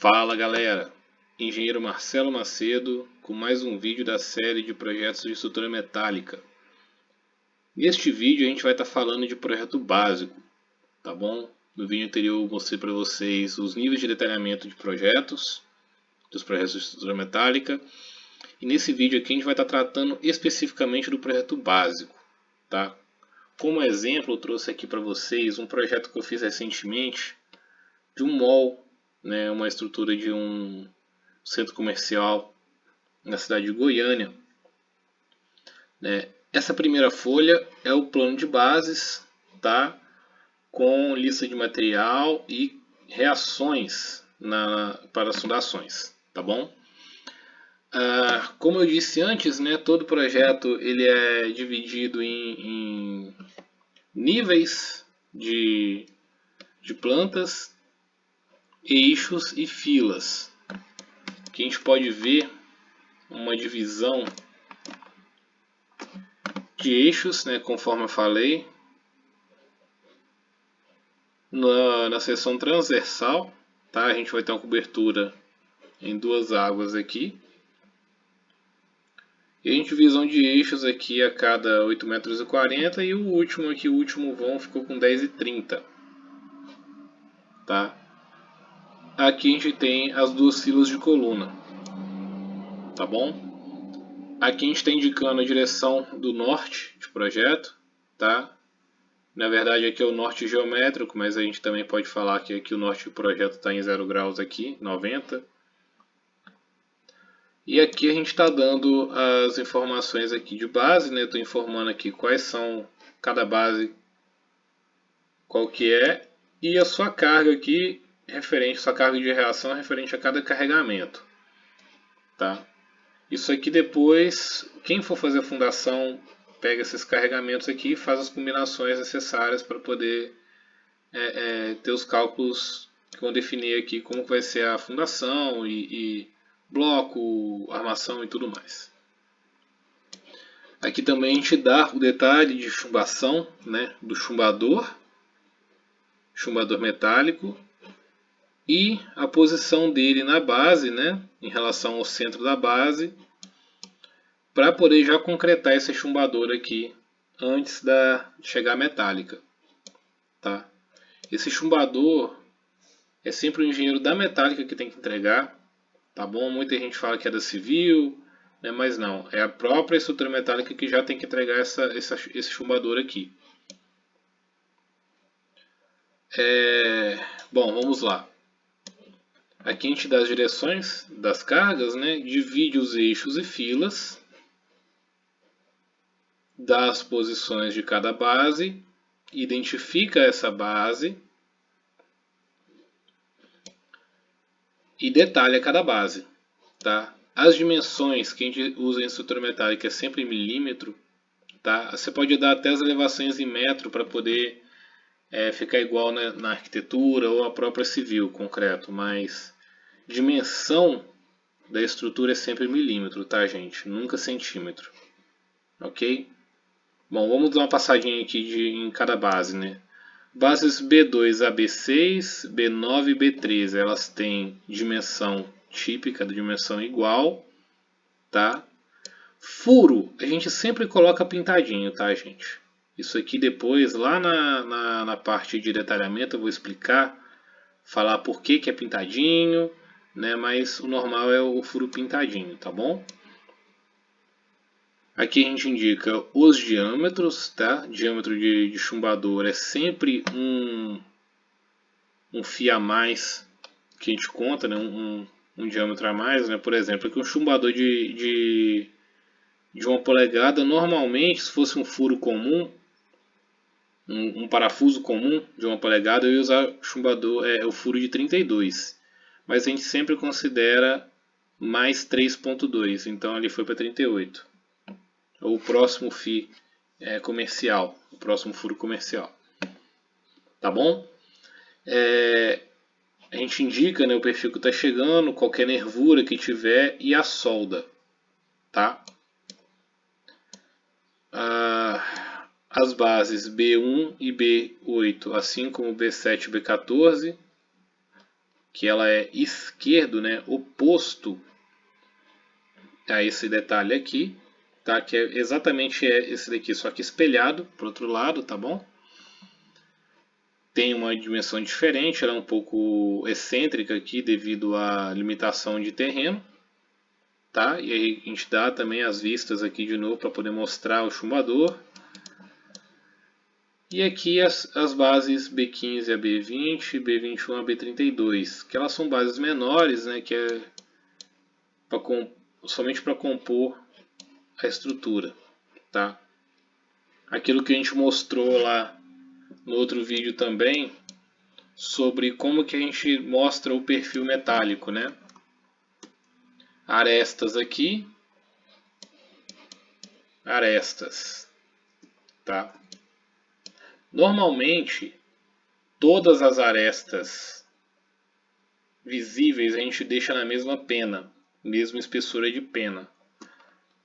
Fala galera, Engenheiro Marcelo Macedo com mais um vídeo da série de projetos de estrutura metálica. Neste vídeo a gente vai estar falando de projeto básico, tá bom? No vídeo anterior eu mostrei para vocês os níveis de detalhamento de projetos, dos projetos de estrutura metálica. E nesse vídeo aqui a gente vai estar tratando especificamente do projeto básico, tá? Como exemplo eu trouxe aqui para vocês um projeto que eu fiz recentemente de um mall, né, uma estrutura de um centro comercial na cidade de Goiânia. Essa primeira folha é o plano de bases, tá? Com lista de material e reações para as fundações, tá bom? Como eu disse antes, né, todo projeto ele é dividido em níveis de plantas, eixos e filas. Aqui a gente pode ver uma divisão de eixos, né, conforme eu falei, na seção transversal, tá? A gente vai ter uma cobertura em duas águas aqui. E a gente divisão de eixos aqui a cada 8,40 metros e o último aqui, o último vão ficou com 10,30, tá? Aqui a gente tem as duas filas de coluna, tá bom? Aqui a gente está indicando a direção do norte de projeto, tá? Na verdade aqui é o norte geométrico, mas a gente também pode falar que aqui o norte do projeto está em 0 graus aqui, 90. E aqui a gente está dando as informações aqui de base, né? Estou informando aqui quais são cada base, qual que é, e a sua carga aqui, referente, sua carga de reação referente a cada carregamento, tá? Isso aqui depois, quem for fazer a fundação, pega esses carregamentos aqui e faz as combinações necessárias para poder ter os cálculos que vão definir aqui como vai ser a fundação e bloco, armação e tudo mais. Aqui também a gente dá o detalhe de chumbação, né, do chumbador metálico e a posição dele na base, né, em relação ao centro da base, para poder já concretar esse chumbador aqui antes de chegar a metálica, tá? Esse chumbador é sempre o engenheiro da metálica que tem que entregar, tá bom? Muita gente fala que é da civil, né, mas não, é a própria estrutura metálica que já tem que entregar esse chumbador aqui. Bom, vamos lá. Aqui a gente dá as direções das cargas, né? Divide os eixos e filas, dá as posições de cada base, identifica essa base e detalha cada base, tá? As dimensões que a gente usa em estrutura metálica é sempre em milímetro, tá? Você pode dar até as elevações em metro para poder ficar igual, né, na arquitetura ou a própria civil, concreto, mas dimensão da estrutura é sempre milímetro, tá, gente? Nunca centímetro, ok? Bom, vamos dar uma passadinha aqui em cada base, né? Bases B2 a B6, B9 e B13, elas têm dimensão típica, dimensão igual, tá? Furo, a gente sempre coloca pintadinho, tá, gente? Isso aqui depois, lá na parte de detalhamento, eu vou explicar, falar por que é pintadinho, né? Mas o normal é o furo pintadinho, tá bom? Aqui a gente indica os diâmetros, tá? Diâmetro de chumbador é sempre um fio a mais que a gente conta, né? Um diâmetro a mais, né? Por exemplo, aqui um chumbador de 1 polegada, normalmente, se fosse um furo comum, um parafuso comum de 1 polegada, eu ia usar chumbador, o furo de 32. Mas a gente sempre considera mais 3.2, então ele foi para 38. O próximo fio comercial, o próximo furo comercial. Tá bom? A gente indica, né, o perfil que está chegando, qualquer nervura que tiver e a solda. Tá? As bases B1 e B8, assim como B7 e B14, que ela é esquerdo, né, oposto a esse detalhe aqui, tá? Que é exatamente esse daqui, só que espelhado para o outro lado, tá bom? Tem uma dimensão diferente, ela é um pouco excêntrica aqui devido à limitação de terreno, tá? E aí a gente dá também as vistas aqui de novo para poder mostrar o chumbador. E aqui as bases B15 a B20, B21 a B32, que elas são bases menores, né, que é somente para compor a estrutura, tá? Aquilo que a gente mostrou lá no outro vídeo também, sobre como que a gente mostra o perfil metálico, né? Arestas aqui, arestas, tá? Normalmente, todas as arestas visíveis a gente deixa na mesma pena, mesma espessura de pena.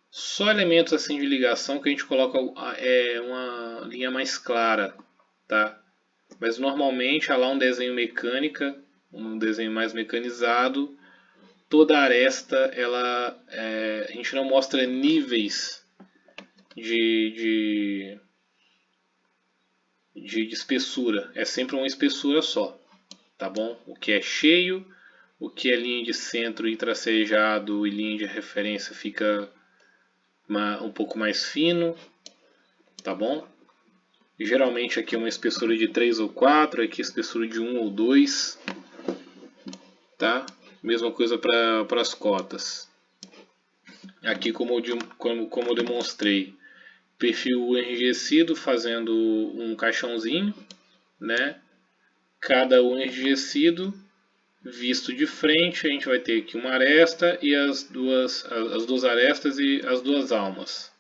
Só elementos assim de ligação que a gente coloca uma linha mais clara, tá? Mas normalmente há lá um desenho mecânica, um desenho mais mecanizado. Toda aresta, a gente não mostra níveis de espessura. É sempre uma espessura só, tá bom? O que é cheio, o que é linha de centro e tracejado e linha de referência fica um pouco mais fino, tá bom? Geralmente aqui é uma espessura de 3 ou 4, aqui espessura de 1 ou 2, tá? Mesma coisa para as cotas. Aqui como eu demonstrei, perfil enrijecido fazendo um caixãozinho, né? Cada enrijecido visto de frente, a gente vai ter aqui uma aresta e as duas arestas e as duas almas.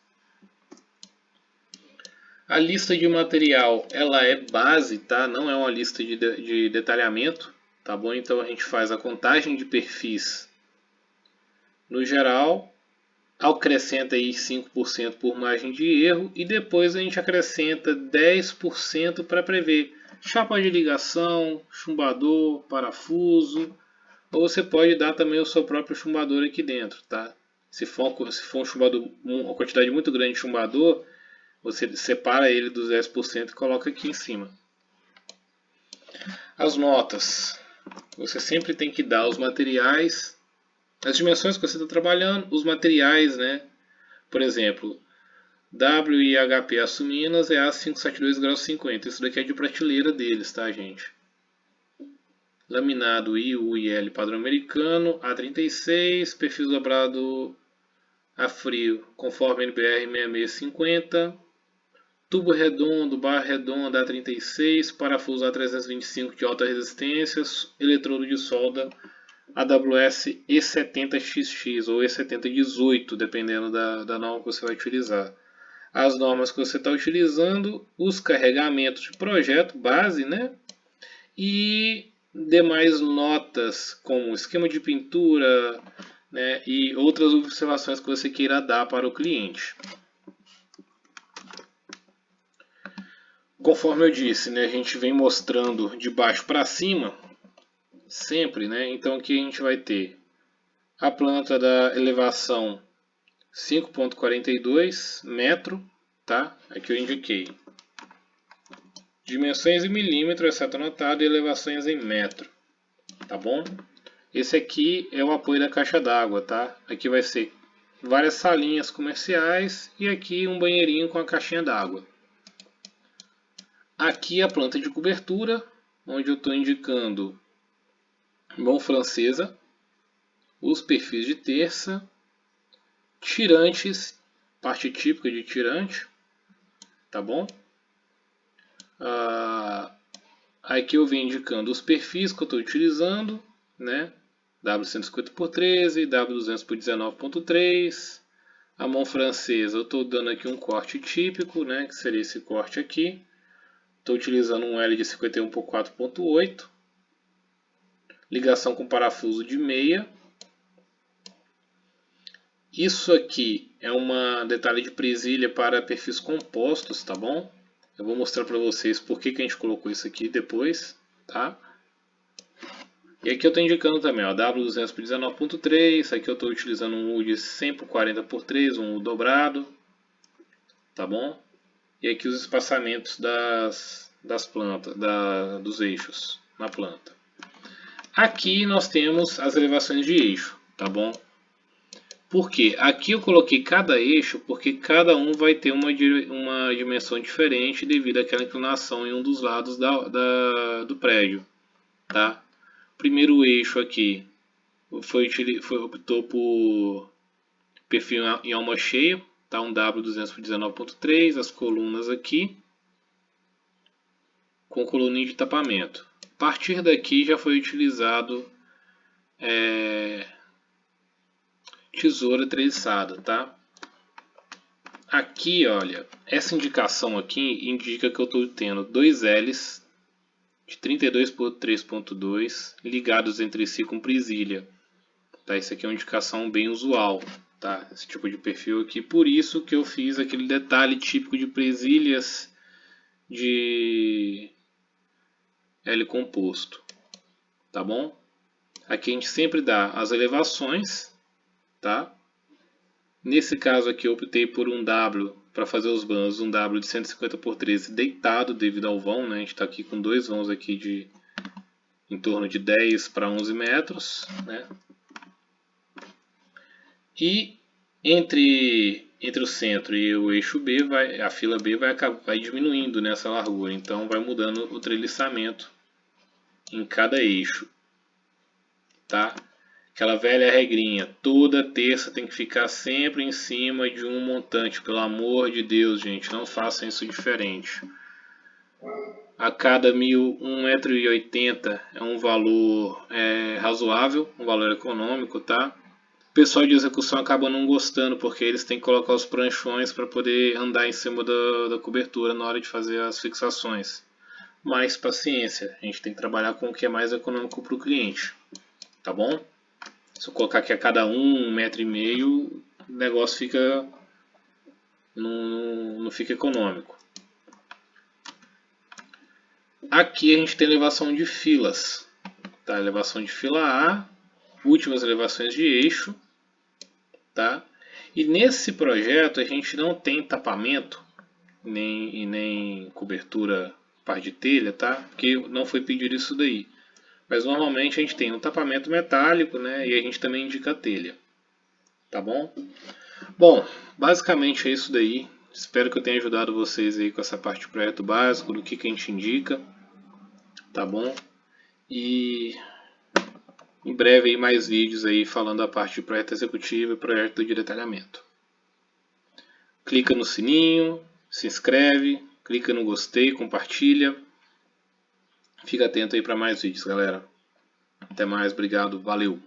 A lista de material, ela é base, tá? Não é uma lista de detalhamento, tá bom? Então a gente faz a contagem de perfis no geral, acrescenta aí 5% por margem de erro e depois a gente acrescenta 10% para prever chapa de ligação, chumbador, parafuso, ou você pode dar também o seu próprio chumbador aqui dentro, tá? Se for um chumbador, uma quantidade muito grande de chumbador, você separa ele dos 10% e coloca aqui em cima. As notas. Você sempre tem que dar os materiais, as dimensões que você está trabalhando, os materiais, né? Por exemplo, WIHP Aço Minas é A572 graus 50. Isso daqui é de prateleira deles, tá, gente? Laminado IUIL padrão americano, A36, perfil dobrado a frio, conforme NBR 6650. Tubo redondo, barra redonda A36, parafuso A325 de alta resistência, eletrodo de solda AWS E70XX ou E7018, dependendo da norma que você vai utilizar. As normas que você está utilizando, os carregamentos de projeto, base, né? E demais notas, como esquema de pintura, né? E outras observações que você queira dar para o cliente. Conforme eu disse, né, a gente vem mostrando de baixo para cima, sempre, né? Então aqui a gente vai ter a planta da elevação 5,42 metro, tá? Aqui eu indiquei. Dimensões em milímetro, exceto anotado, e elevações em metro, tá bom? Esse aqui é o apoio da caixa d'água, tá? Aqui vai ser várias salinhas comerciais e aqui um banheirinho com a caixinha d'água. Aqui a planta de cobertura, onde eu estou indicando mão francesa, os perfis de terça, tirantes, parte típica de tirante, tá bom? Aqui eu venho indicando os perfis que eu estou utilizando, né? W150x13, W200x19.3. A mão francesa eu estou dando aqui um corte típico, né? Que seria esse corte aqui. Estou utilizando um L de 51x4.8. Ligação com parafuso de meia. Isso aqui é um detalhe de presilha para perfis compostos, tá bom? Eu vou mostrar para vocês por que a gente colocou isso aqui depois, tá? E aqui eu estou indicando também, ó, W200 por 19.3, aqui eu estou utilizando um U de 100 por 40 por 3, um U dobrado, tá bom? E aqui os espaçamentos das plantas, dos eixos na planta. Aqui nós temos as elevações de eixo, tá bom? Por quê? Aqui eu coloquei cada eixo porque cada um vai ter uma dimensão diferente devido àquela inclinação em um dos lados do prédio, tá? Primeiro eixo aqui optou por perfil em alma cheia, tá? Um W200 por 19.3, as colunas aqui com coluninha de tapamento. A partir daqui já foi utilizado tesoura treliçada, tá? Aqui, olha, essa indicação aqui indica que eu estou tendo dois L's de 32 por 3.2 ligados entre si com presilha. Tá? Isso aqui é uma indicação bem usual, tá? Esse tipo de perfil aqui. Por isso que eu fiz aquele detalhe típico de presilhas de L composto, tá bom? Aqui a gente sempre dá as elevações, tá? Nesse caso aqui eu optei por um W para fazer os vãos, um W de 150 por 13 deitado devido ao vão, né? A gente está aqui com dois vãos aqui de em torno de 10 para 11 metros, né? E entre o centro e o eixo B, a fila B vai diminuindo nessa largura, então vai mudando o treliçamento em cada eixo, tá? Aquela velha regrinha, toda terça tem que ficar sempre em cima de um montante, pelo amor de Deus, gente, não façam isso diferente. A cada 1,80 m é um valor razoável, um valor econômico, tá? O pessoal de execução acaba não gostando, porque eles têm que colocar os pranchões para poder andar em cima da cobertura na hora de fazer as fixações. Mas paciência, a gente tem que trabalhar com o que é mais econômico para o cliente, tá bom? Se eu colocar aqui a cada 1,5 m, o negócio fica não fica econômico. Aqui a gente tem elevação de filas, tá? Elevação de fila A, últimas elevações de eixo, tá? E nesse projeto a gente não tem tapamento nem cobertura par de telha, tá? Porque não foi pedido isso daí. Mas normalmente a gente tem um tapamento metálico, né? E a gente também indica a telha, tá bom? Bom, basicamente é isso daí. Espero que eu tenha ajudado vocês aí com essa parte de projeto básico, do que a gente indica, tá bom? E em breve aí mais vídeos aí falando a parte de projeto executivo e projeto de detalhamento. Clica no sininho, se inscreve, clica no gostei, compartilha. Fica atento aí para mais vídeos, galera. Até mais, obrigado, valeu!